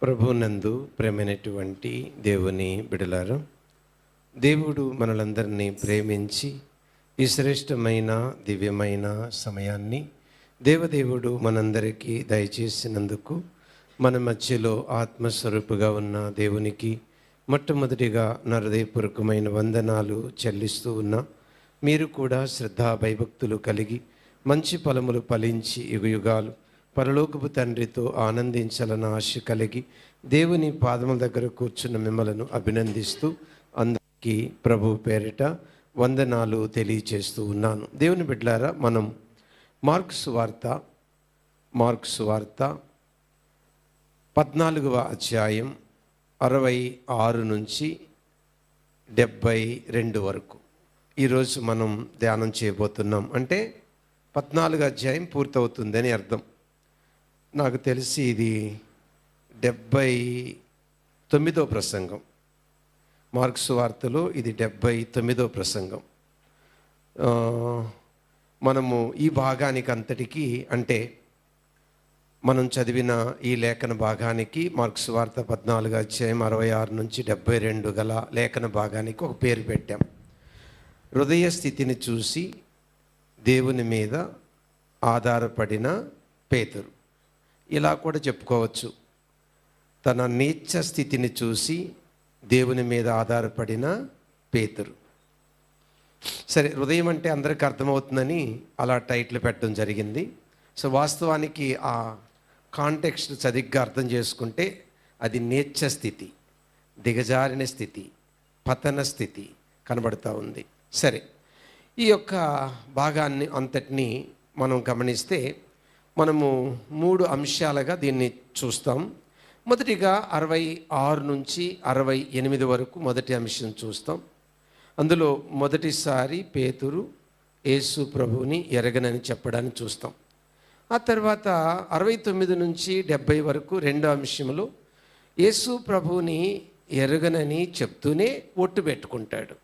ప్రభునందు ప్రేమైనటువంటి దేవుని బిడలారు, దేవుడు మనలందరినీ ప్రేమించి ఈ శ్రేష్టమైన దివ్యమైన సమయాన్ని దేవదేవుడు మనందరికీ దయచేసినందుకు మన మధ్యలో ఆత్మస్వరూపుగా ఉన్న దేవునికి మొట్టమొదటిగా నా హృదయపూర్వకమైన వందనాలు చెల్లిస్తూ ఉన్నా. మీరు కూడా శ్రద్ధా భయభక్తులు కలిగి మంచి ఫలములు ఫలించి యుగయుగాలు పరలోకపు తండ్రితో ఆనందించాలన్న ఆశ కలిగి దేవుని పాదముల దగ్గర కూర్చున్న మిమ్మలను అభినందిస్తూ అందరికీ ప్రభు పేరిట వందనాలు తెలియచేస్తూ ఉన్నాను. దేవుని బిడ్డలారా, మనం మార్కు సువార్త 14వ అధ్యాయం 66 నుంచి 72 వరకు ఈరోజు మనం ధ్యానం చేయబోతున్నాం. అంటే 14వ అధ్యాయం పూర్తవుతుందని అర్థం. నాకు తెలిసి ఇది 79వ ప్రసంగం. మార్కు సువార్తలో ఇది 79వ ప్రసంగం. మనము ఈ భాగానికి అంతటికి, అంటే మనం చదివిన ఈ లేఖన భాగానికి మార్కు సువార్త 14వ అధ్యాయం 66 నుంచి 72 గల లేఖన భాగానికి ఒక పేరు పెట్టాం. హృదయ స్థితిని చూసి దేవుని మీద ఆధారపడిన పేతురు. ఇలా కూడా చెప్పుకోవచ్చు, తన నీచ స్థితిని చూసి దేవుని మీద ఆధారపడిన పేతురు. సరే, హృదయం అంటే అందరికీ అర్థమవుతుందని అలా టైటిల్ పెట్టడం జరిగింది. సో వాస్తవానికి ఆ కాంటెక్స్ట్ సరిగ్గా అర్థం చేసుకుంటే అది నీచ స్థితి, దిగజారిన స్థితి, పతన స్థితి కనబడుతూ ఉంది. సరే, ఈ యొక్క భాగాన్ని అంతటినీ మనం గమనిస్తే మనము 3 అంశాలుగా దీన్ని చూస్తాం. మొదటిగా 66 నుంచి 68 వరకు మొదటి అంశం చూస్తాం. అందులో మొదటిసారి పేతురు యేసు ప్రభువుని ఎరగనని చెప్పడాన్ని చూస్తాం. ఆ తర్వాత 69 నుంచి 70 వరకు రెండో అంశంలో యేసు ప్రభువుని ఎరగనని చెప్తూనే ఒట్టు పెట్టుకుంటాడు.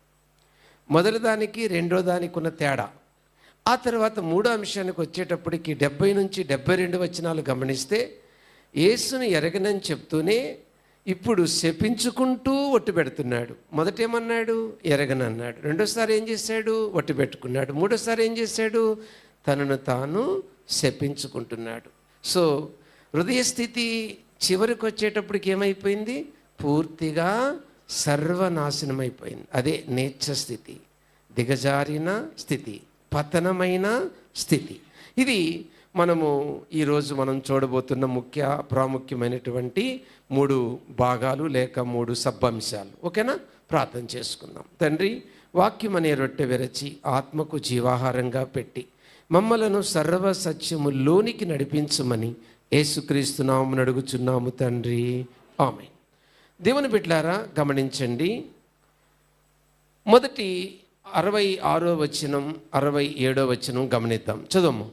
మొదటి దానికి రెండో దానికి ఉన్న తేడా. ఆ తర్వాత మూడో అంశానికి వచ్చేటప్పటికి 70 నుంచి 72 వచనాలు గమనిస్తే యేసుని ఎరగనని చెప్తూనే ఇప్పుడు శపించుకుంటూ ఒట్టు పెడుతున్నాడు. మొదటేమన్నాడు? ఎరగనన్నాడు. రెండోసారి ఏం చేశాడు? ఒట్టు పెట్టుకున్నాడు. మూడోసారి ఏం చేశాడు? తనను తాను శపించుకుంటున్నాడు. సో హృదయ స్థితి చివరికి వచ్చేటప్పటికి ఏమైపోయింది? పూర్తిగా సర్వనాశనం అయిపోయింది. అదే నీచ స్థితి, దిగజారిన స్థితి, పతనమైన స్థితి. ఇది మనము ఈరోజు మనం చూడబోతున్న ప్రాముఖ్యమైనటువంటి 3 భాగాలు లేక 3 సబ్బంశాలు. ఓకేనా? ప్రార్థన చేసుకుందాం. తండ్రి, వాక్యం అనే రొట్టె విరచి ఆత్మకు జీవాహారంగా పెట్టి మమ్మలను సర్వ సత్యములోనికి నడిపించమని యేసుక్రీస్తు నామమున అడుగుచున్నాము తండ్రి, ఆమేన్. దేవుని బిడ్డలారా, గమనించండి. మొదటి 66వ వచనం 67వ వచనం గమనిద్దాం. చదువు.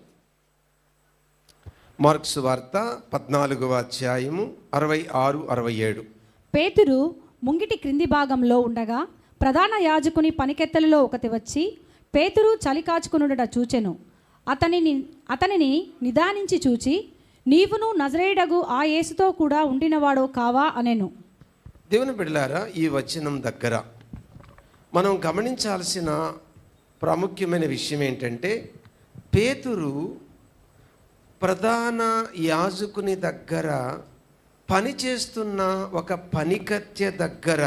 మార్కు సువార్త 14వ అధ్యాయము 66, 67. పేతురు ముంగిటి క్రింది భాగంలో ఉండగా ప్రధాన యాజకుని పనికెత్తలలో ఒకటి వచ్చి పేతురు చలి కాచుకునుట చూచెను. అతనిని నిదానించి చూచి, నీవును నజరేయుడగు ఆ యేసుతో కూడా ఉండినవాడో కావా అనెను. దేవుని బిడ్డలారా, ఈ వచనం దగ్గర మనం గమనించాల్సిన ప్రాముఖ్యమైన విషయం ఏంటంటే, పేతురు ప్రధాన యాజకుని దగ్గర పనిచేస్తున్న ఒక పనికత్తె దగ్గర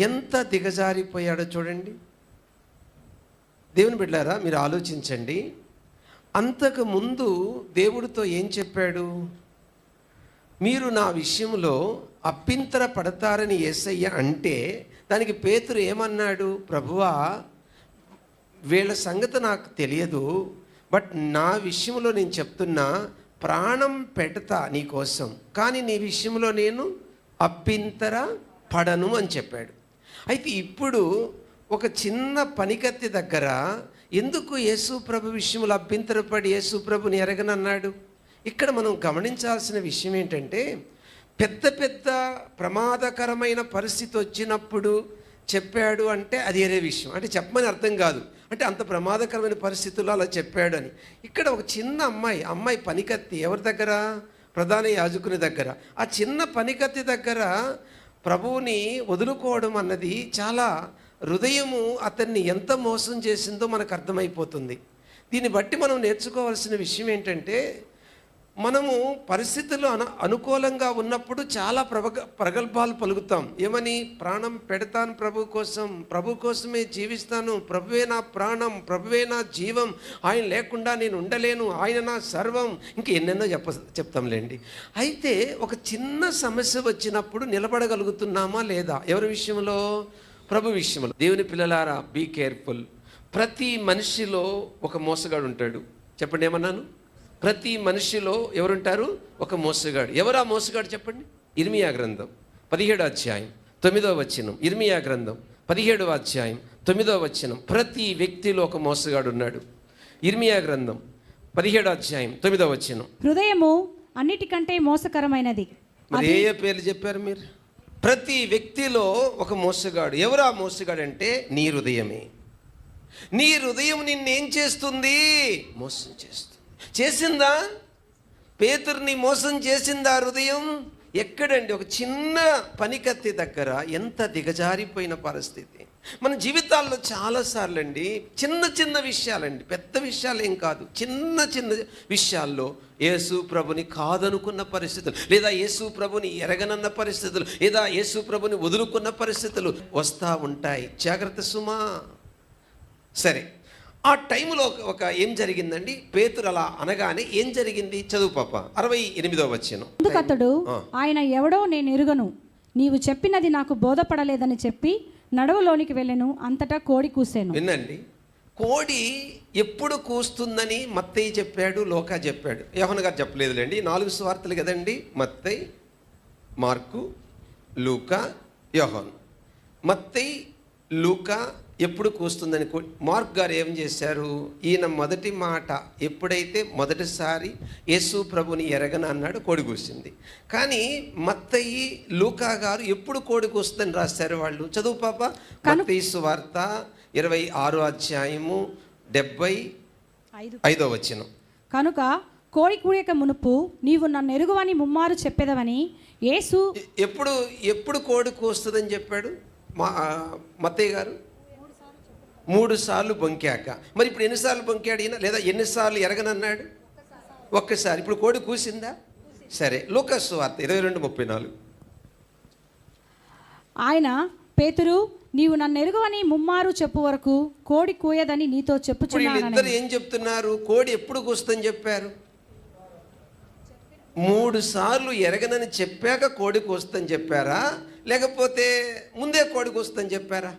ఎంత దిగజారిపోయాడో చూడండి. దేవుని బిడ్డలారా, మీరు ఆలోచించండి. అంతకు ముందు దేవుడితో ఏం చెప్పాడు? మీరు నా విషయంలో అభ్యంతర పడతారని యేసయ్య అంటే దానికి పేతురు ఏమన్నాడు? ప్రభువా, వీళ్ళ సంగతి నాకు తెలియదు, బట్ నా విషయంలో నేను చెప్తున్నా, ప్రాణం పెడతా నీ కోసం, కానీ నీ విషయంలో నేను అభ్యంతర పడను అని చెప్పాడు. అయితే ఇప్పుడు ఒక చిన్న పనికత్తి దగ్గర ఎందుకు యేసు ప్రభు విషయంలో అభ్యంతరపడి యేసు ప్రభుని ఎరగనన్నాడు? ఇక్కడ మనం గమనించాల్సిన విషయం ఏంటంటే, పెద్ద పెద్ద ప్రమాదకరమైన పరిస్థితి వచ్చినప్పుడు చెప్పాడు అంటే అది వేరే విషయం. అంటే చెప్పమని అర్థం కాదు, అంటే అంత ప్రమాదకరమైన పరిస్థితుల్లో అలా చెప్పాడు అని. ఇక్కడ ఒక చిన్న అమ్మాయి పనికత్తి ఎవరి దగ్గర? ప్రధాన యాజకుని దగ్గర. ఆ చిన్న పనికత్తి దగ్గర ప్రభువుని వదులుకోవడం అన్నది చాలా హృదయము అతన్ని ఎంత మోసం చేసిందో మనకు అర్థమైపోతుంది. దీన్ని బట్టి మనం నేర్చుకోవాల్సిన విషయం ఏంటంటే, మనము పరిస్థితులు అనుకూలంగా ఉన్నప్పుడు చాలా ప్రగల్భాలు పలుకుతాం. ఏమని? ప్రాణం పెడతాను ప్రభు కోసమే జీవిస్తాను, ప్రభువే నా ప్రాణం, ప్రభువే నా జీవం, ఆయన లేకుండా నేను ఉండలేను, ఆయన నా సర్వం, ఇంక ఎన్నెన్నో చెప్తాంలేండి. అయితే ఒక చిన్న సమస్య వచ్చినప్పుడు నిలబడగలుగుతున్నామా లేదా? ఎవరి విషయంలో? ప్రభు విషయంలో. దేవుని పిల్లలారా, బీ కేర్ఫుల్. ప్రతి మనిషిలో ఒక మోసగాడు ఉంటాడు. చెప్పండి, ఏమన్నాను? ప్రతి మనిషిలో ఎవరుంటారు? ఒక మోసగాడు. ఎవరు ఆ మోసగాడు చెప్పండి? ఇర్మియా గ్రంథం 17వ అధ్యాయం 9వ వచనం. ఇర్మియా గ్రంథం 17వ అధ్యాయం 9వ వచనం. ప్రతి వ్యక్తిలో ఒక మోసగాడు ఉన్నాడు. ఇర్మియా గ్రంథం 17వ అధ్యాయం 9వ వచనం. హృదయము అన్నిటికంటే మోసకరమైనది. మరి ఏ పేర్లు చెప్పారు మీరు? ప్రతి వ్యక్తిలో ఒక మోసగాడు. ఎవరు ఆ మోసగాడు అంటే నీ హృదయమే. నీ హృదయం నిన్నేం చేస్తుంది? మోసం చేస్తుంది. చేసిందా? పేతురుని మోసం చేసిందా హృదయం? ఎక్కడండి? ఒక చిన్న పనికత్తి దగ్గర ఎంత దిగజారిపోయిన పరిస్థితి. మన జీవితాల్లో చాలాసార్లు అండి చిన్న చిన్న విషయాలండి, పెద్ద విషయాలు ఏం కాదు, చిన్న చిన్న విషయాల్లో యేసు ప్రభుని కాదనుకున్న పరిస్థితులు, లేదా యేసు ప్రభుని ఎరగనన్న పరిస్థితులు, లేదా యేసు ప్రభుని వదులుకున్న పరిస్థితులు వస్తూ ఉంటాయి. జాగ్రత్త సుమా. సరే, ఆ టైంలో ఒక ఏం జరిగిందండి? పేతురు అలా అనగానే ఏం జరిగింది? చదువు పాప. 68వ వచనం. అందుకతడు ఆయన ఎవడో నేను ఎరుగను, నీవు చెప్పినది నాకు బోధపడలేదని చెప్పి నడవలోనికి వెళ్ళెను. అంతటా కోడి కూసాను. వినండి, కోడి ఎప్పుడు కూస్తుందని మత్తయి చెప్పాడు, లోకా చెప్పాడు, యోహాను గారు చెప్పలేదులేండి. 4 సువార్తలు కదండి, మత్తయి, మార్కు, లూకా, యోహాను. మత్తయి, లూకా ఎప్పుడు కూస్తుందని. మార్క్ గారు ఏం చేశారు? ఈయన మొదటి మాట ఎప్పుడైతే మొదటిసారి యేసు ప్రభుని ఎరగన అన్నాడు, కోడి కూసింది. కానీ మత్తయి, లూకా గారు ఎప్పుడు కోడి కూస్తుందని రాశారు వాళ్ళు. చదువు పాప. మత్తయి సువార్త 26వ అధ్యాయము 75వ వచనం. కనుక కోడి కూయక మునుపు నీవు నన్ను ఎరుగువని ముమ్మారు చెప్పేదవని యేసు. ఎప్పుడు కోడి కూస్తుందని చెప్పాడు మత్తయి గారు? 3 సార్లు బొంకాక. మరి ఇప్పుడు ఎన్నిసార్లు బొంకాడు ఈయన? లేదా ఎన్నిసార్లు ఎరగనన్నాడు? ఒక్కసారి. ఇప్పుడు కోడి కూసిందా? సరే, లూకా సువార్త 22:34. ఆయన పేతురు, నీవు నన్ను ఎరుగవని ముమ్మారు చెప్పు వరకు కోడి కూయదని నీతో చెప్పుచున్నాను. వీళ్ళిద్దరు ఏం చెప్తున్నారు? కోడి ఎప్పుడు కూస్తుందని చెప్పారు? 3 సార్లు ఎరగనని చెప్పాక కోడి కూస్తుందని చెప్పారా, లేకపోతే ముందే కోడి కూస్తుందని చెప్పారా?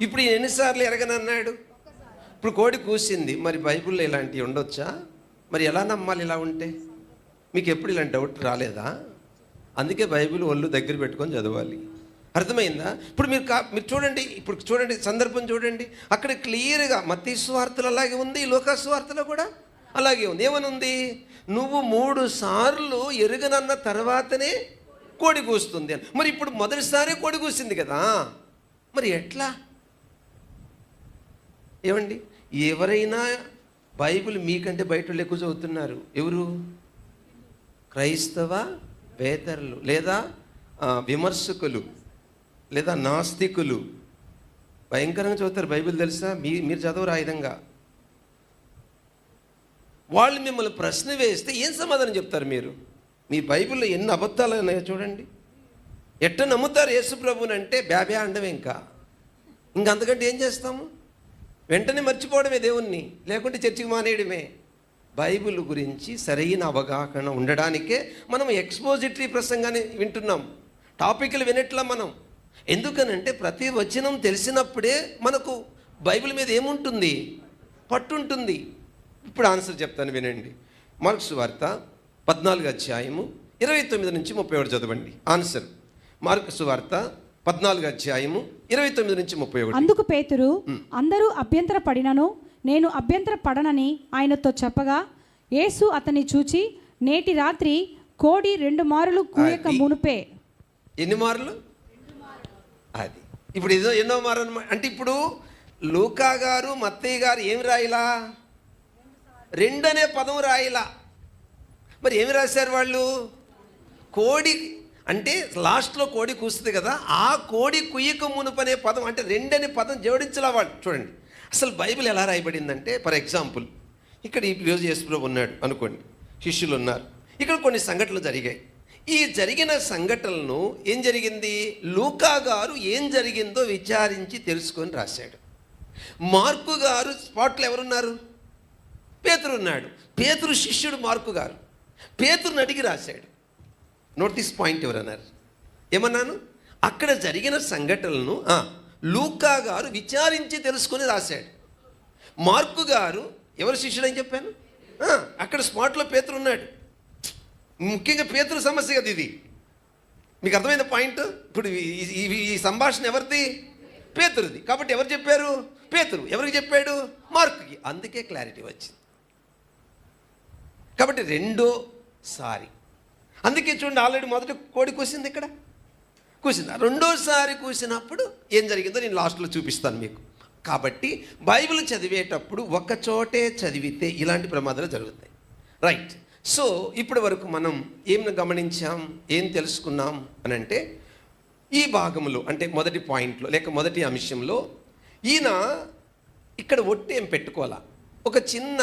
ఇప్పుడు ఎన్నిసార్లు ఎరగనన్నాడు? ఇప్పుడు కోడి కూసింది. మరి బైబిల్లో ఇలాంటివి ఉండొచ్చా? మరి ఎలా నమ్మాలి ఇలా ఉంటే? మీకు ఎప్పుడు ఇలాంటి డౌట్ రాలేదా? అందుకే బైబిల్ ఒళ్ళు దగ్గర పెట్టుకొని చదవాలి. అర్థమైందా? ఇప్పుడు మీరు చూడండి, ఇప్పుడు చూడండి సందర్భం చూడండి. అక్కడ క్లియర్గా మత్తయి సువార్తలో అలాగే ఉంది, లూకా సువార్తలో కూడా అలాగే ఉంది. ఏమనుంది? నువ్వు 3 సార్లు ఎరుగనన్న తర్వాతనే కోడి కూస్తుంది అని. మరి ఇప్పుడు మొదటిసారి కోడి కూసింది కదా, మరి ఎట్లా? ఏమండి, ఎవరైనా బైబిల్ మీకంటే బయట వాళ్ళు ఎక్కువ చదువుతున్నారు. ఎవరు? క్రైస్తవ వేతరులు, లేదా విమర్శకులు, లేదా నాస్తికులు భయంకరంగా చదువుతారు బైబిల్. తెలుసా? మీరు చదవరు ఆ విధంగా. వాళ్ళు మిమ్మల్ని ప్రశ్న వేస్తే ఏం సమాధానం చెప్తారు మీరు? మీ బైబిల్లో ఎన్ని అబద్ధాలు ఉన్నాయో చూడండి. ఎట్ట నమ్ముతారు యేసు ప్రభుని అంటే బ్యాబ్యా అండమే. ఇంకంతకంటే ఏం చేస్తాము? వెంటనే మర్చిపోవడమే దేవుణ్ణి, లేకుంటే చర్చికి మానేయడమే. బైబిల్ గురించి సరైన అవగాహన ఉండడానికే మనం ఎక్స్పోజిటరీ ప్రసంగాన్ని వింటున్నాం, టాపిక్లు వినట్లా మనం. ఎందుకనంటే ప్రతి వచనం తెలిసినప్పుడే మనకు బైబిల్ మీద ఏముంటుంది? పట్టుంటుంది. ఇప్పుడు ఆన్సర్ చెప్తాను వినండి. మార్కు సువార్త 14వ అధ్యాయము 29 నుంచి 31 చదవండి. ఆన్సర్ మార్కు సువార్త 14వ అధ్యాయము 29 నుంచి 31. అందుకు పేతురు, అందరూ అభ్యంతర పడినను నేను అభ్యంతర పడనని ఆయనతో చెప్పగా, యేసు అతన్ని చూచి, నేటి రాత్రి కోడి 2 మారులు కూయక మునుపే. ఎన్ని మార్లు? అది ఇప్పుడు ఏదో ఎన్నో మారు అనమాట. అంటే ఇప్పుడు లూకా గారు, మత్తయి గారు ఏమి రాయిలా? 2 అనే పదం రాయిలా. మరి ఏమి రాశారు వాళ్ళు? కోడి అంటే లాస్ట్లో కోడి కూస్తుంది కదా, ఆ కోడి కుయ్యక మునుపనే పదం అంటే రెండని పదం జోడించలా వాళ్ళు. చూడండి అసలు బైబిల్ ఎలా రాయబడిందంటే, ఫర్ ఎగ్జాంపుల్ ఇక్కడ ఈరోజు యేసుప్రభు ఉన్నాడు అనుకోండి, శిష్యులు ఉన్నారు, ఇక్కడ కొన్ని సంఘటనలు జరిగాయి. ఈ జరిగిన సంఘటనలను ఏం జరిగింది, లూకా గారు ఏం జరిగిందో విచారించి తెలుసుకొని రాశాడు. మార్కు గారు స్పాట్లో ఎవరున్నారు? పేతురు ఉన్నాడు. పేతురు శిష్యుడు మార్కు గారు. పేతురుని అడిగి రాశాడు. నోటీస్ పాయింట్ ఎవరన్నారు? ఏమన్నాను? అక్కడ జరిగిన సంఘటనలను లూకా గారు విచారించి తెలుసుకొని రాశాడు. మార్కు గారు ఎవరు శిష్యుడు అని చెప్పాను? అక్కడ స్పాట్లో పేతురు ఉన్నాడు. ముఖ్యంగా పేతురు సమస్య కదా ఇది. మీకు అర్థమైన పాయింట్? ఇప్పుడు ఈ సంభాషణ ఎవరిది? పేతురుది. కాబట్టి ఎవరు చెప్పారు? పేతురు. ఎవరికి చెప్పాడు? మార్కుకి. అందుకే క్లారిటీ వచ్చింది. కాబట్టి రెండోసారి, అందుకే చూడండి, ఆల్రెడీ మొదట కోడి కూసింది, ఇక్కడ కూసింది. రెండోసారి కూసినప్పుడు ఏం జరిగిందో నేను లాస్ట్లో చూపిస్తాను మీకు. కాబట్టి బైబిల్ చదివేటప్పుడు ఒక చోటే చదివితే ఇలాంటి ప్రమాదాలు జరుగుతాయి. రైట్. సో ఇప్పటి వరకు మనం ఏం గమనించాం, ఏం తెలుసుకున్నాం అని అంటే, ఈ భాగంలో అంటే మొదటి పాయింట్లో లేక మొదటి అంశంలో ఈయన ఇక్కడ ఒట్టి ఏం పెట్టుకోవాలా, ఒక చిన్న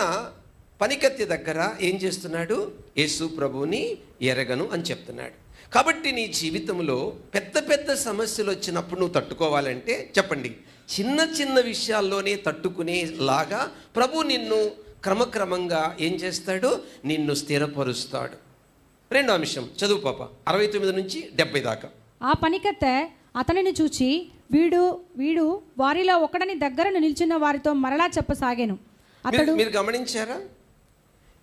పనికత్తి దగ్గర ఏం చేస్తున్నాడు? యేసు ప్రభువుని ఎరగను అని చెప్తున్నాడు. కాబట్టి నీ జీవితంలో పెద్ద పెద్ద సమస్యలు వచ్చినప్పుడు నువ్వు తట్టుకోవాలంటే చెప్పండి, చిన్న చిన్న విషయాల్లోనే తట్టుకునేలాగా ప్రభు నిన్ను క్రమక్రమంగా ఏం చేస్తాడు? నిన్ను స్థిరపరుస్తాడు. రెండో అంశం చదువు పాప, 69 నుంచి 70 దాకా. ఆ పనికత్తె అతనిని చూచి వీడు వారిలో ఒకడని దగ్గరను నిల్చున్న వారితో మరలా చెప్పసాగాను. అతడు మీరు గమనించారా?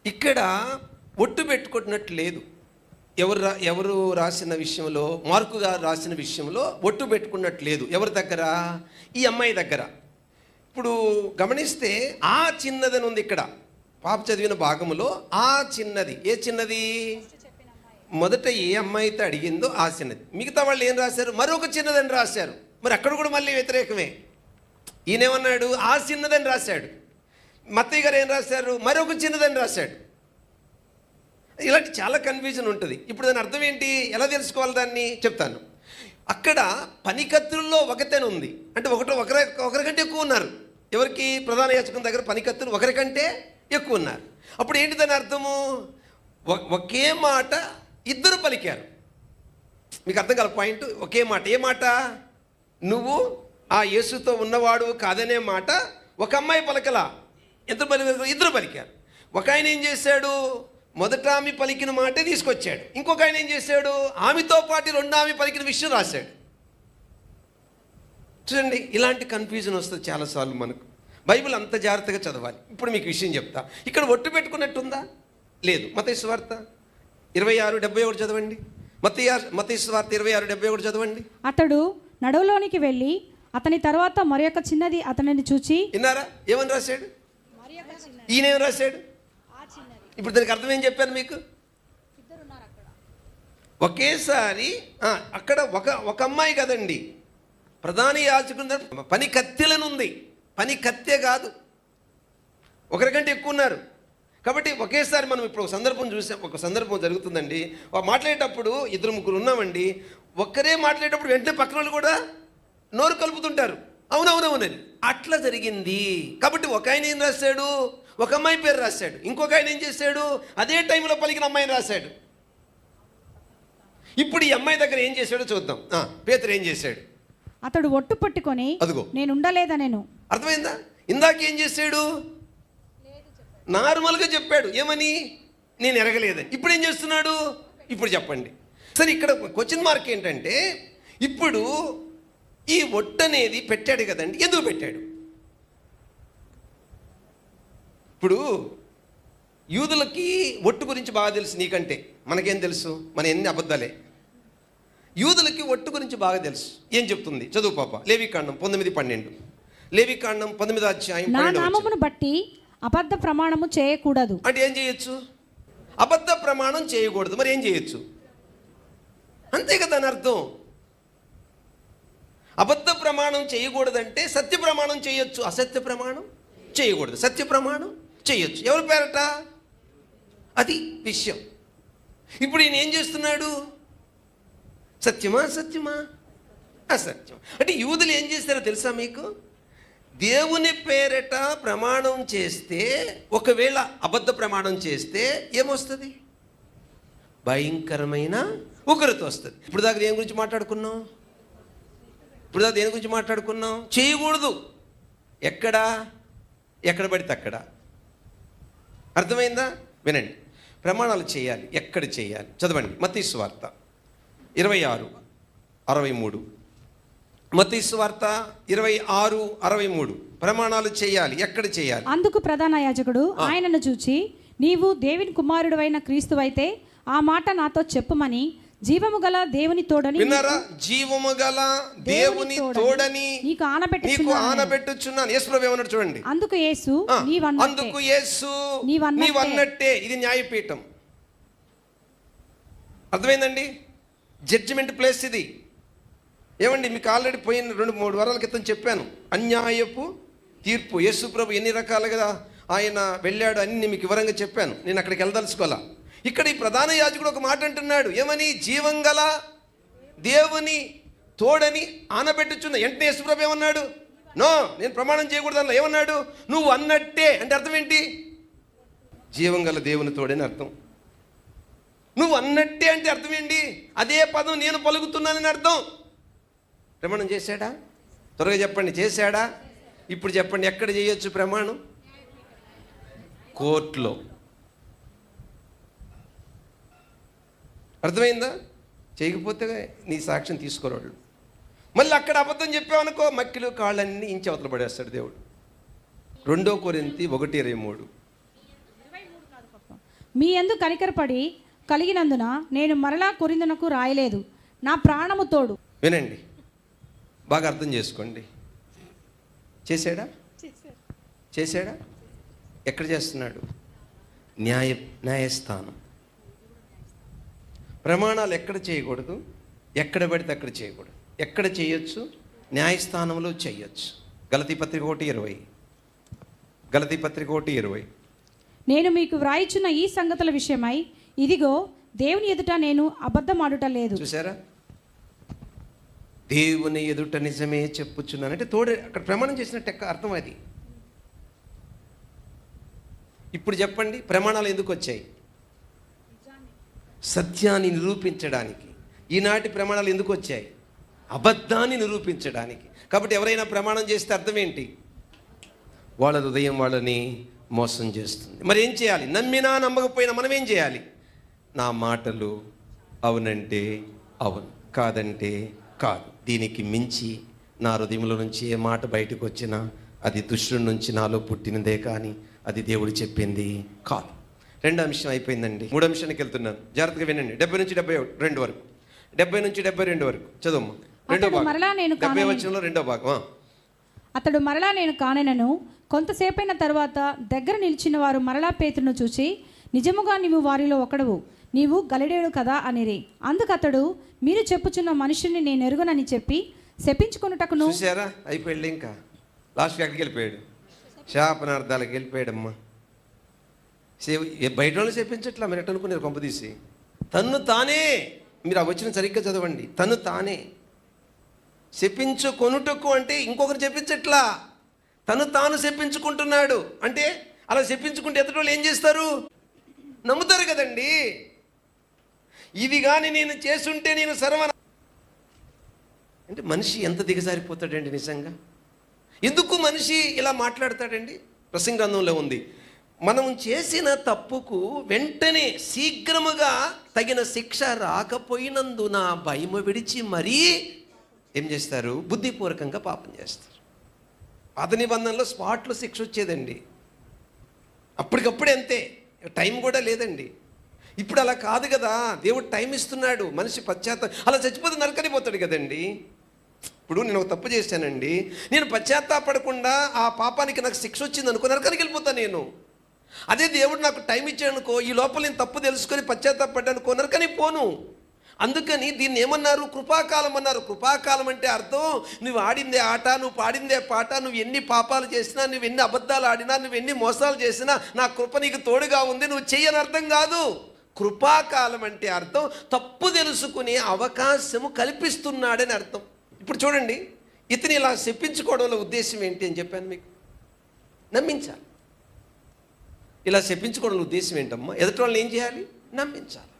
ఇక్కడ ఒట్టు పెట్టుకున్నట్టు లేదు. ఎవరు రాసిన విషయంలో, మార్కు గారు రాసిన విషయంలో ఒట్టు పెట్టుకున్నట్టు లేదు. ఎవరి దగ్గర? ఈ అమ్మాయి దగ్గర. ఇప్పుడు గమనిస్తే ఆ చిన్నదని ఉంది ఇక్కడ పాప చదివిన భాగంలో. ఆ చిన్నది ఏ చిన్నది? మొదట ఏ అమ్మాయి అయితే అడిగిందో ఆ చిన్నది. మిగతా వాళ్ళు ఏం రాశారు? మరొక చిన్నదని రాశారు. మరి అక్కడ కూడా మళ్ళీ వ్యతిరేకమే. ఈయనేమన్నాడు? ఆ చిన్నదని రాశాడు. మత్తయ్య గారు ఏం రాశారు? మరొక చిన్నదని రాశాడు. ఇలాంటి చాలా కన్ఫ్యూజన్ ఉంటుంది. ఇప్పుడు దాని అర్థం ఏంటి, ఎలా తెలుసుకోవాలి దాన్ని చెప్తాను. అక్కడ పనికత్తుల్లో ఒకతేనే ఉంది అంటే ఒకరికంటే ఎక్కువ ఉన్నారు. ఎవరికి? ప్రధాన యాజకుని దగ్గర పనికత్తులు ఒకరికంటే ఎక్కువ ఉన్నారు. అప్పుడు ఏంటి దాని అర్థము? ఒకే మాట ఇద్దరు పలికారు. మీకు అర్థం కాల పాయింట్? ఒకే మాట. ఏ మాట? నువ్వు ఆ యేసుతో ఉన్నవాడు కాదనే మాట ఒక అమ్మాయి పలకలా, ఎంత పలికారు? ఇద్దరు పలికారు. ఒక ఆయన ఏం చేశాడు? మొదట ఆమె పలికిన మాటే తీసుకొచ్చాడు. ఇంకొక ఆయన ఏం చేశాడు? ఆమెతో పాటు రెండో ఆమె పలికిన విషయం రాశాడు. చూడండి, ఇలాంటి కన్ఫ్యూజన్ వస్తుంది చాలాసార్లు మనకు. బైబిల్ అంత జాగ్రత్తగా చదవాలి. ఇప్పుడు మీకు విషయం చెప్తా. ఇక్కడ ఒట్టు పెట్టుకున్నట్టుందా? లేదు. మత్తయి సువార్త 26:71 చదవండి. మత్తయి సువార్త 26:71 చదవండి. అతడు నడువులోనికి వెళ్ళి అతని తర్వాత మరి ఒక చిన్నది అతనిని చూచి. విన్నారా ఏమని రాశాడు? ఈయనేం రాశాడు? ఇప్పుడు దానికి అర్థం ఏం చెప్పాను మీకు? ఒకేసారి అక్కడ ఒక అమ్మాయి కదండి, ప్రధాన యాజకుని పని కత్తెలనుంది. పని కత్తె కాదు, ఒకరికంటే ఎక్కువ ఉన్నారు. కాబట్టి ఒకేసారి మనం ఇప్పుడు ఒక సందర్భం చూసాం. ఒక సందర్భం జరుగుతుందండి, మాట్లాడేటప్పుడు ఇద్దరు ముగ్గురు ఉన్నామండి. ఒక్కరే మాట్లాడేటప్పుడు వెంటనే పక్కన వాళ్ళు కూడా నోరు కలుపుతుంటారు, అవునవునవునని. అట్లా జరిగింది. కాబట్టి ఒక ఆయన ఏం రాశాడు? ఒక అమ్మాయి పేరు రాశాడు. ఇంకొక ఆయన ఏం చేశాడు? అదే టైంలో పలికిన అమ్మాయిని రాశాడు. ఇప్పుడు ఈ అమ్మాయి దగ్గర ఏం చేశాడో చూద్దాం. పేతురు ఏం చేశాడు? అతడు ఒట్టు పట్టుకొని అదిగో నేను ఉండలేదనేను. అర్థమైందా? ఇందాక ఏం చేశాడు? నార్మల్గా చెప్పాడు. ఏమని? నేను ఎరగలేదని. ఇప్పుడు ఏం చేస్తున్నాడు? ఇప్పుడు చెప్పండి. సరే, ఇక్కడ క్వశ్చన్ మార్క్ ఏంటంటే, ఇప్పుడు ఈ ఒట్టు అనేది పెట్టాడు కదండి, ఎందుకు పెట్టాడు? ఇప్పుడు యూదులకి ఒట్టు గురించి బాగా తెలుసు, నీకంటే మనకేం తెలుసు? మన ఎన్ని అబద్ధాలే. యూదులకి ఒట్టు గురించి బాగా తెలుసు. ఏం చెప్తుంది? చదువు పాప. లేవికాండం 9:12. లేవికాండం 9వ అధ్యాయం. నా నామమును బట్టి అబద్ధ ప్రమాణము చేయకూడదు. అంటే ఏం చేయొచ్చు? అబద్ధ ప్రమాణం చేయకూడదు. మరి ఏం చేయొచ్చు? అంతే కదా దాని అర్థం. అబద్ధ ప్రమాణం చేయకూడదంటే సత్య ప్రమాణం చేయొచ్చు, అసత్య ప్రమాణం చేయకూడదు. సత్య ప్రమాణం చేయొచ్చు. ఎవరి పేరట? అది విషయం. ఇప్పుడు ఈయన ఏం చేస్తున్నాడు? సత్యమా సత్యమా అసత్యం. అంటే యూదులు ఏం చేస్తారో తెలుసా మీకు? దేవుని పేరట ప్రమాణం చేస్తే, ఒకవేళ అబద్ధ ప్రమాణం చేస్తే ఏమొస్తుంది? భయంకరమైన ఉగ్రత వస్తుంది. ఇప్పుడు దాకా దేని గురించి మాట్లాడుకున్నాం? దేని గురించి మాట్లాడుకున్నాం? చేయకూడదు. ఎక్కడ పడితే అక్కడ. అర్థమైందా? వినండి, ప్రమాణాలు చేయాలి. ఎక్కడ చేయాలి? చదవండి మత్తయి సువార్త 26:63. మత్తయి సువార్త 26:63. ప్రమాణాలు చేయాలి. ఎక్కడ చేయాలి? అందుకు ప్రధాన యాజకుడు ఆయనను చూచి, నీవు దేవుని కుమారుడైన క్రీస్తువైతే ఆ మాట నాతో చెప్పుమని, జీవము గల దేవుని తోడని, విన్నారా? జీవము గల దేవుని తోడని నీకు ఆనబెట్టుచున్నాను. యేసు ప్రభువు ఏమన్నాడు చూడండి. అందుకు యేసు నీవన్నట్టే. ఇది న్యాయపీఠం. అర్థమైందండి? జడ్జిమెంట్ ప్లేస్ ఇది. ఏమండి, మీకు ఆల్రెడీ పోయిన 2-3 వారాల క్రితం చెప్పాను, అన్యాయపు తీర్పు. యేసు ప్రభు ఎన్ని రకాలుగా ఆయన వెళ్ళాడు అన్ని మీకు వివరంగా చెప్పాను. నేను అక్కడికి వెళ్ళదలుచుకోవాలా. ఇక్కడ ఈ ప్రధాన యాజకుడు ఒక మాట అంటున్నాడు. ఏమని? జీవం గల దేవుని తోడని ఆనబెట్టుచున్న. వెంటనే యేసు ప్రభు ఏమన్నాడు? నో, నేను ప్రమాణం చేయకూడదు అన్న. ఏమన్నాడు? నువ్వు అన్నట్టే. అంటే అర్థం ఏంటి? జీవం గల దేవుని తోడని అర్థం. నువ్వు అన్నట్టే అంటే అర్థం ఏంటి? అదే పదం నేను పలుకుతున్నానని అర్థం. ప్రమాణం చేశాడా? త్వరగా చెప్పండి, చేశాడా? ఇప్పుడు చెప్పండి, ఎక్కడ చేయొచ్చు ప్రమాణం? కోర్టులో. అర్థమైందా? చేయకపోతే నీ సాక్ష్యం తీసుకోరాడు. మళ్ళీ అక్కడ అబద్ధం చెప్పావనుకో, మక్కిలు కాళ్ళన్నీ ఇంచి అవతల పడేస్తాడు దేవుడు. 2 కొరింథీ 1:23. మీ యందు కనికరపడి కలిగినందున నేను మరలా కొరింథునకు రాయలేదు, నా ప్రాణము తోడు. వినండి, బాగా అర్థం చేసుకోండి. చేశాడా? ఎక్కడ చేస్తున్నాడు? న్యాయస్థానం. ప్రమాణాలు ఎక్కడ చేయకూడదు? ఎక్కడ పడితే అక్కడ చేయకూడదు. ఎక్కడ చేయొచ్చు? న్యాయస్థానంలో చేయొచ్చు. గలతీ పత్రిక 1:20. నేను మీకు వ్రాయిచున్న ఈ సంగతుల విషయమై ఇదిగో దేవుని ఎదుట నేను అబద్ధమాడుట లేదు. చూసారా? దేవుని ఎదుట నిజమే చెప్పుచున్నాను అంటే తోడే అక్కడ ప్రమాణం చేసినట్టు అర్థం అది. ఇప్పుడు చెప్పండి, ప్రమాణాలు ఎందుకు వచ్చాయి? సత్యాన్ని నిరూపించడానికి. ఈనాటి ప్రమాణాలు ఎందుకు వచ్చాయి? అబద్ధాన్ని నిరూపించడానికి. కాబట్టి ఎవరైనా ప్రమాణం చేస్తే అర్థం ఏంటి? వాళ్ళ హృదయం వాళ్ళని మోసం చేస్తుంది. మరి ఏం చేయాలి? నమ్మినా నమ్మకపోయినా మనం ఏం చేయాలి? నా మాటలు అవునంటే అవును, కాదంటే కాదు. దీనికి మించి నా హృదయంలో నుంచి ఏ మాట బయటకు వచ్చినా అది దుష్టుడి నుంచి నాలో పుట్టినదే కానీ అది దేవుడు చెప్పింది కాదు. 2వ అంశం అయిపోయిందండి. 3వ అంశానికి వెళ్తున్నాను. జాగ్రత్తగా వినండి. 70 నుంచి 72 వరకు. 70 నుంచి 72 వరకు చదువు. 2వ భాగం 70 వచనంలో 2వ భాగం. అతడు మరలా నేను కానెనను. కొంతసేపైన తరువాత దగ్గర నిలిచిన వారు మరలా పేతురును చూసి, నిజముగా నీవు వారిలో ఒకడవు, నీవు గలిలేయుడు కదా అనిరి. అందుకతడు, మీరు చెప్పుచున్న మనుషుల్ని నేను ఎరుగనని చెప్పి శపించుకొనుటకును. చూసారా? అయిపోయాడు. ఇంకా లాస్ట్కి ఎక్కడికి వెళ్ళిపోయాడు? శాపనార్థాలకు వెళ్ళిపోయాడమ్మా. బయట వాళ్ళు చెప్పించట్లా. మీరు ఎట్ట అనుకున్నారు? కొంపదీసి తన్ను తానే, మీరు ఆ వచ్చిన సరిగ్గా చదవండి, తను తానే చెప్పించుకొనుటకు అంటే ఇంకొకరు చెప్పించట్లా, తను తాను చెప్పించుకుంటున్నాడు. అంటే అలా చెప్పించుకుంటే ఎదుటి వాళ్ళు ఏం చేస్తారు? నమ్ముతారు కదండి. ఇది కానీ నేను చేస్తుంటే నేను సర్వన అంటే మనిషి ఎంత దిగజారిపోతాడండి నిజంగా. ఎందుకు మనిషి ఇలా మాట్లాడతాడండి? ప్రసంగ గ్రంథంలో ఉంది, మనం చేసిన తప్పుకు వెంటనే శీఘ్రముగా తగిన శిక్ష రాకపోయినందున భయము విడిచి మరీ ఏం చేస్తారు? బుద్ధిపూర్వకంగా పాపం చేస్తారు. పాత నిబంధనలో స్పాట్లో శిక్ష వచ్చేదండి. అప్పటికప్పుడే అంతే, టైం కూడా లేదండి. ఇప్పుడు అలా కాదు కదా. దేవుడు టైం ఇస్తున్నాడు. మనిషి అలా చచ్చిపోతే నరకని పోతాడు కదండి. ఇప్పుడు నేను ఒక తప్పు చేశానండి, నేను పశ్చాత్తాపడకుండా ఆ పాపానికి నాకు శిక్ష వచ్చింది అనుకో, నరకానికి వెళ్ళిపోతాను నేను. అదే దేవుడు నాకు టైం ఇచ్చాడు అనుకో, ఈ లోపల నేను తప్పు తెలుసుకొని పశ్చాత్తాపడ్డానుకో, నరకానికి పోను. అందుకని దీన్ని ఏమన్నారు? కృపాకాలం అన్నారు. కృపాకాలం అంటే అర్థం, నువ్వు ఆడిందే ఆట, నువ్వు పాడిందే పాట, నువ్వు ఎన్ని పాపాలు చేసినా, నువ్వు ఎన్ని అబద్ధాలు ఆడినా, నువ్వు ఎన్ని మోసాలు చేసినా నా కృప నీకు తోడుగా ఉంది, నువ్వు చెయ్యని అర్థం కాదు. కృపాకాలం అంటే అర్థం తప్పు తెలుసుకునే అవకాశము కల్పిస్తున్నాడని అర్థం. ఇప్పుడు చూడండి, ఇతని ఇలా చెప్పించుకోవడంలో ఉద్దేశం ఏంటి అని చెప్పాను మీకు. నమ్మించాలి. ఇలా చెప్పించుకోవడంలో ఉద్దేశం ఏంటమ్మా? ఎదుటి వాళ్ళని ఏం చేయాలి? నమ్మించాలి.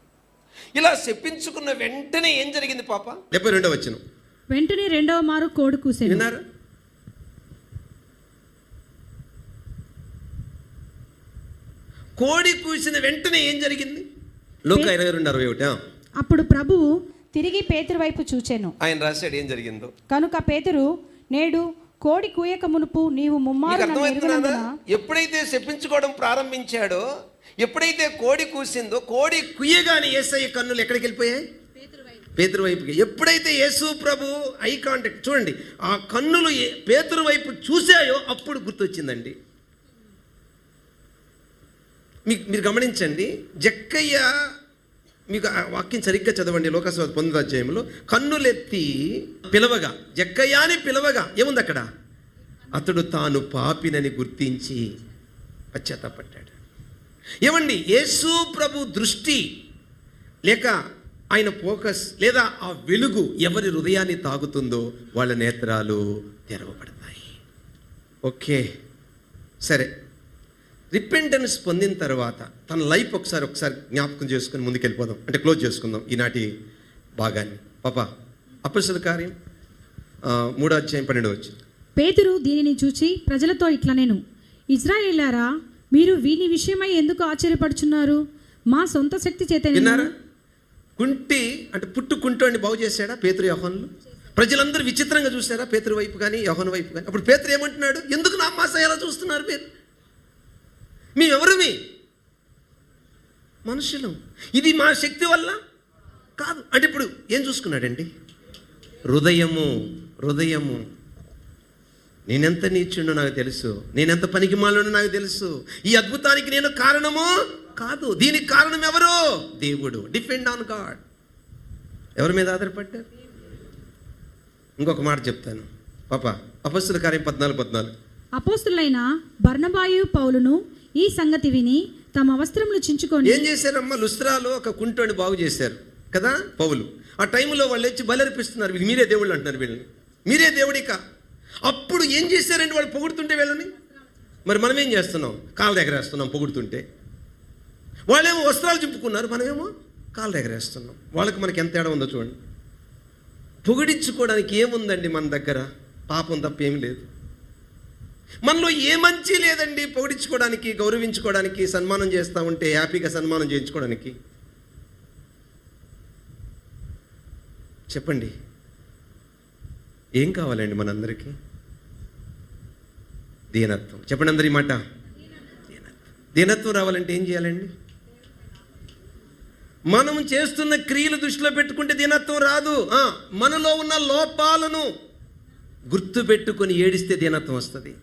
ఇలా చెప్పించుకున్న వెంటనే ఏం జరిగింది పాప? 72వ వచనం. వెంటనే రెండవ మారు కోడి కూసెను. విన్నారా? కోడి కూసిన వెంటనే ఏం జరిగింది? లోక 22:61. అప్పుడు ప్రభువు తిరిగి పేతురు వైపు చూచెను. ఆయన రాశాడు ఏం జరిగిందో. కనుక పేతురు, నేడు కోడి కూయక మునుపు నీవు ముమ్మారు నన్ను ఎరుగనందున. ఎప్పుడైతే చెప్పించుకోవడం ప్రారంభించాడో, ఎప్పుడైతే కోడి కూసిందో, కోడి కుయ్యగానే యేసయ్య కన్నులు ఎక్కడికి వెళ్ళిపోయాయి? పేతురు వైపుకి. ఎప్పుడైతే యేసు ప్రభు ఐ కాంటాక్ట్, చూడండి, ఆ కన్నులు పేతురు వైపు చూసాయో అప్పుడు గుర్తొచ్చిందండి. మీరు గమనించండి, జక్కయ్య, మీకు ఆ వాక్యం సరిగ్గా చదవండి. లోకస్వార్థ 9వ అధ్యాయంలో కన్నులెత్తి పిలవగా, జక్కయ్య అని పిలవగా ఏముంది అక్కడ? అతడు తాను పాపినని గుర్తించి పశ్చాత్తాపడ్డాడు. ఏమండి, యేసు ప్రభు దృష్టి లేక ఆయన ఫోకస్ లేదా ఆ వెలుగు ఎవరి హృదయాన్ని తాగుతుందో వాళ్ళ నేత్రాలు తెరవబడతాయి. ఓకే, సరే. రిపెంటెన్స్ పొందిన తర్వాత తన లైఫ్ ఒకసారి జ్ఞాపకం చేసుకుని ముందుకెళ్ళిపోదాం. అంటే క్లోజ్ చేసుకుందాం ఈనాటి భాగాన్ని. పాప అపొస్తలుల కార్యం 3వ అధ్యాయం 12వ వచనం. పేతురు దీనిని చూచి ప్రజలతో ఇట్లనెను, ఇశ్రాయేలారా, మీరు వీని విషయమై ఎందుకు ఆశ్చర్యపడుచున్నారు? మా సొంత శక్తి చేత. విన్నారా? కుంటి అంటే కుంటోని బాగు చేశాడా పేతురు, యోహానులు? ప్రజలందరూ విచిత్రంగా చూసారా పేతురు వైపు కానీ యోహాను వైపు కానీ? అప్పుడు పేతురు ఏమంటున్నాడు? ఎందుకు నా మాస ఎలా చూస్తున్నారు? మేమెవరు? మనుషులం. ఇది మా శక్తి వల్ల కాదు. అంటే ఇప్పుడు ఏం చూసుకున్నాడండి? హృదయము. నేనెంత నీచుండో నాకు తెలుసు, నేనెంత పనికిమాలినో నాకు తెలుసు. ఈ అద్భుతానికి నేను కారణము కాదు. దీనికి కారణం ఎవరు? దేవుడు. Depend on God. ఎవరి మీద ఆధారపడ్డారు? ఇంకొక మాట చెప్తాను పాప. అపొస్తలుల కార్యం 14:14. అపొస్తలులైన బర్నబాయు పౌలును ఈ సంగతి విని తమ వస్త్రములు చించుకొని ఏం చేశారమ్మా? లుస్త్రాలో ఒక కుంటోని బాగు చేశారు కదా పౌలు. ఆ టైంలో వాళ్ళు వచ్చి బలర్పిస్తున్నారు. మీరే దేవుళ్ళు అంటున్నారు వీళ్ళని, మీరే దేవుడిక. అప్పుడు ఏం చేశారండి? వాళ్ళు పొగుడుతుంటే వీళ్ళని. మరి మనం ఏం చేస్తున్నాం? కాళ్ళ ఎగరేస్తున్నాం పొగుడుతుంటే. వాళ్ళేమో వస్త్రాలు చింపుకున్నారు, మనమేమో కాళ్ళ ఎగరేస్తున్నాం. వాళ్ళకి మనకి ఎంత తేడా ఉందో చూడండి. పొగిడించుకోవడానికి ఏముందండి మన దగ్గర? పాపం తప్ప ఏమి లేదు. మనలో ఏ మంచి లేదండి పొగిడించుకోవడానికి, గౌరవించుకోవడానికి, సన్మానం చేస్తూ ఉంటే హ్యాపీగా సన్మానం చేయించుకోవడానికి. చెప్పండి, ఏం కావాలండి మనందరికీ? దీనత్వం. చెప్పండి అందరి మాట. దీనత్వం రావాలంటే ఏం చేయాలండి? మనం చేస్తున్న క్రియలు దృష్టిలో పెట్టుకుంటే దీనత్వం రాదు. మనలో ఉన్న లోపాలను గుర్తు పెట్టుకొని ఏడిస్తే దీనత్వం వస్తుంది.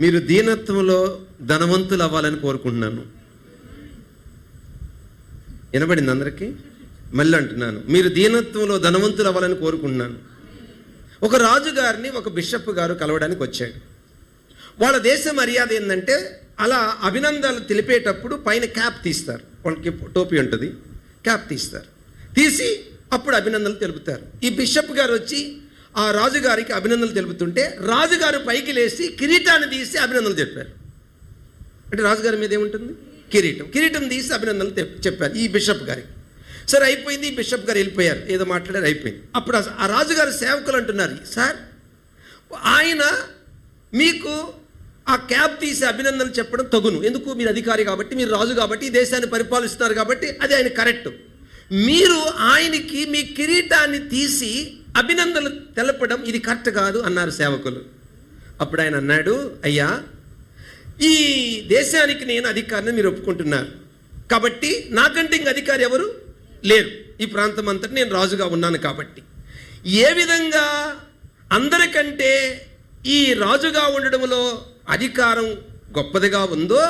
మీరు దీనత్వంలో ధనవంతులు అవ్వాలని కోరుకుంటున్నాను. వినబడింది అందరికీ? మళ్ళీ అంటున్నాను, మీరు దీనత్వంలో ధనవంతులు అవ్వాలని కోరుకుంటున్నాను. ఒక రాజుగారిని ఒక బిషప్ గారు కలవడానికి వచ్చాడు. వాళ్ళ దేశ మర్యాద ఏంటంటే, అలా అభినందనలు తెలిపేటప్పుడు పైన క్యాప్ తీస్తారు. వాళ్ళకి టోపీ ఉంటుంది, క్యాప్ తీస్తారు. తీసి అప్పుడు అభినందనలు తెలుపుతారు. ఈ బిషప్ గారు వచ్చి ఆ రాజుగారికి అభినందనలు తెలుపుతుంటే రాజుగారు పైకి లేచి కిరీటాన్ని తీసి అభినందనలు చెప్పారు. అంటే రాజుగారి మీద ఏముంటుంది? కిరీటం తీసి అభినందనలు చెప్పారు ఈ బిషప్ గారికి. సరే అయిపోయింది, ఈ బిషప్ గారు వెళ్ళిపోయారు, ఏదో మాట్లాడారు, అయిపోయింది. అప్పుడు ఆ రాజుగారి సేవకులు అంటున్నారు, సార్ ఆయన మీకు ఆ క్యాప్ తీసి అభినందనలు చెప్పడం తగును. ఎందుకు? మీరు అధికారి కాబట్టి, మీరు రాజు కాబట్టి, ఈ దేశాన్ని పరిపాలిస్తున్నారు కాబట్టి అది ఆయన కరెక్ట్. మీరు ఆయనకి మీ కిరీటాన్ని తీసి అభినందనలు తెలపడం ఇది కరెక్ట్ కాదు అన్నారు సేవకులు. అప్పుడు ఆయన అన్నాడు, అయ్యా, ఈ దేశానికి నేను అధికారిని మీరు ఒప్పుకుంటున్నారు కాబట్టి నాకంటే ఇంక అధికారి ఎవరు లేరు. ఈ ప్రాంతం అంతటి నేను రాజుగా ఉన్నాను కాబట్టి ఏ విధంగా అందరికంటే ఈ రాజుగా ఉండడంలో అధికారం గొప్పదిగా ఉందో,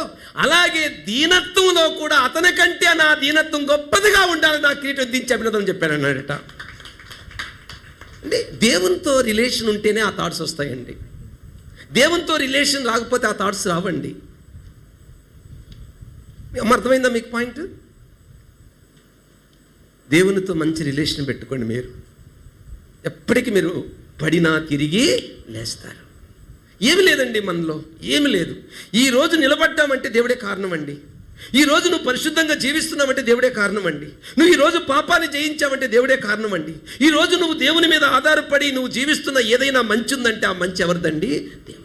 అలాగే దీనత్వంలో కూడా అతనికంటే నా దీనత్వం గొప్పదిగా ఉండాలి, నా కిరీటం దించి అభినందన చెప్పానన్నాడట. అంటే దేవునితో రిలేషన్ ఉంటేనే ఆ థాట్స్ వస్తాయండి. దేవునితో రిలేషన్ రాకపోతే ఆ థాట్స్ రావండి. అర్థమైందా మీకు పాయింట్? దేవునితో మంచి రిలేషన్ పెట్టుకోండి. మీరు ఎప్పటికీ మీరు పడినా తిరిగి లేస్తారు. ఏమి లేదండి మనలో, ఏమి లేదు. ఈరోజు నిలబడ్డామంటే దేవుడే కారణం అండి. ఈరోజు నువ్వు పరిశుద్ధంగా జీవిస్తున్నావంటే దేవుడే కారణం అండి. నువ్వు ఈరోజు పాపాన్ని జయించావంటే దేవుడే కారణం అండి. ఈరోజు నువ్వు దేవుని మీద ఆధారపడి నువ్వు జీవిస్తున్న ఏదైనా మంచి ఉందంటే ఆ మంచి ఎవరిదండి? దేవుడు.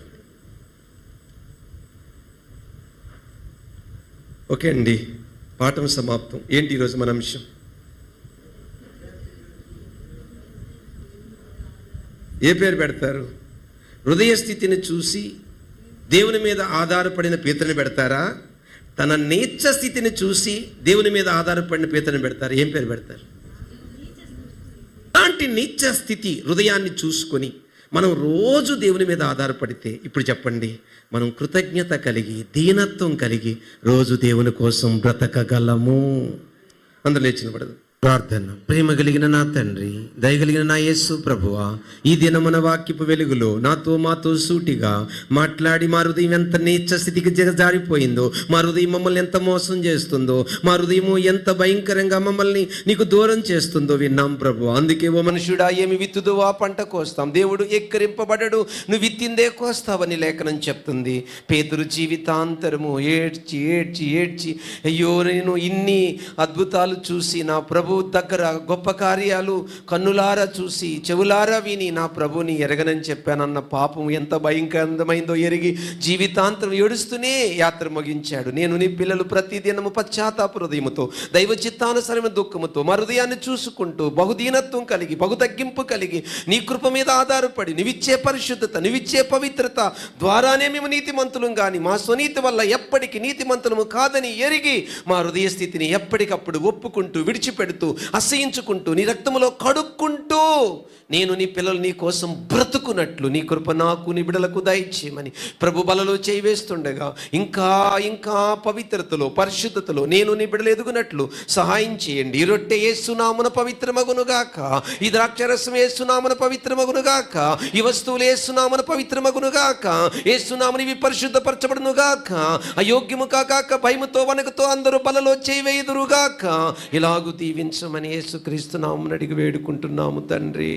ఓకే అండి, పాఠం సమాప్తం. ఏంటి ఈరోజు మన అంశం? ఏ పేరు పెడతారు? హృదయ స్థితిని చూసి దేవుని మీద ఆధారపడిన పీతని పెడతారా? తన నీచ స్థితిని చూసి దేవుని మీద ఆధారపడిన పీతని పెడతారు? ఏం పేరు పెడతారు? అలాంటి నీచ స్థితి హృదయాన్ని చూసుకొని మనం రోజు దేవుని మీద ఆధారపడితే, ఇప్పుడు చెప్పండి, మనం కృతజ్ఞత కలిగి దీనత్వం కలిగి రోజు దేవుని కోసం బ్రతకగలము. అందరూ లేచిన పడదు. ప్రార్థన. ప్రేమ కలిగిన నా తండ్రి, దయగలిగిన నా యేసు ప్రభువా, ఈ దినమున వాక్యపు వెలుగులో మాతో సూటిగా మాట్లాడి మా హృదయం ఎంత నీచ స్థితికి జారిపోయిందో, మా హృదయం మమ్మల్ని ఎంత మోసం చేస్తుందో, మా హృదయము ఎంత భయంకరంగా మమ్మల్ని నీకు దూరం చేస్తుందో విన్నాం ప్రభు. అందుకే ఓ మనుషుడా, ఏమి విత్తుదువో ఆ పంట కోస్తాం. దేవుడు ఎక్కరింపబడడు, నువ్వు విత్తిందే కోస్తావని లేఖనం చెప్తుంది. పేతురు జీవితాంతరము ఏడ్చి ఏడ్చి ఏడ్చి, అయ్యో నేను ఇన్ని అద్భుతాలు చూసి, నా ప్రభు దగ్గర గొప్ప కార్యాలు కన్నులారా చూసి చెవులారా విని నా ప్రభుని ఎరగనని చెప్పానన్న పాపం ఎంత భయంకరమైందో ఎరిగి జీవితాంతం ఏడుస్తూనే యాత్ర ముగించాడు. నేను నీ పిల్లలు ప్రతిదినము పశ్చాత్తాప హృదయముతో, దైవ చిత్తానుసరమైన దుఃఖముతో మా హృదయాన్ని చూసుకుంటూ బహుదీనత్వం కలిగి, బహు తగ్గింపు కలిగి, నీ కృప మీద ఆధారపడి నువ్విచ్చే పరిశుద్ధత, నువ్విచ్చే పవిత్రత ద్వారానే మేము నీతిమంతులం కానీ మా స్వనీతి వల్ల ఎప్పటికీ నీతిమంతులము కాదని ఎరిగి మా హృదయ స్థితిని ఎప్పటికప్పుడు ఒప్పుకుంటూ, విడిచిపెడుతూ, అసహించుకుంటూ, నీ రక్తములో కడుక్కుంటూ, నేను నీ పిల్లలు నీ కోసం బ్రతుకున్నట్లు నీ కృప నాకు నీ బిడలకు దయచేయమని ప్రభు బలలో చేయి వేస్తుండగా ఇంకా ఇంకా పవిత్రతలో, పరిశుద్ధతలో నేను నీ బిడలు ఎదుగునట్లు సహాయం చేయండి. ఈ రొట్టె యేసునామమున పవిత్రమగునుగాక, ఈ ద్రాక్షరసం యేసునామమున పవిత్రమగునుగాక, ఈ వస్తువులు యేసునామమున పవిత్రమగునుగాక, యేసునామమున ఇవి పరిశుద్ధపరచబడునుగాక, అయోగ్యము కాక భయముతో వణకుతో అందరూ బలలో చేయి వేయుదురుగాక. ఇలాగు దీవించమని యేసుక్రీస్తు నామమున అడిగి వేడుకుంటున్నాము తండ్రి.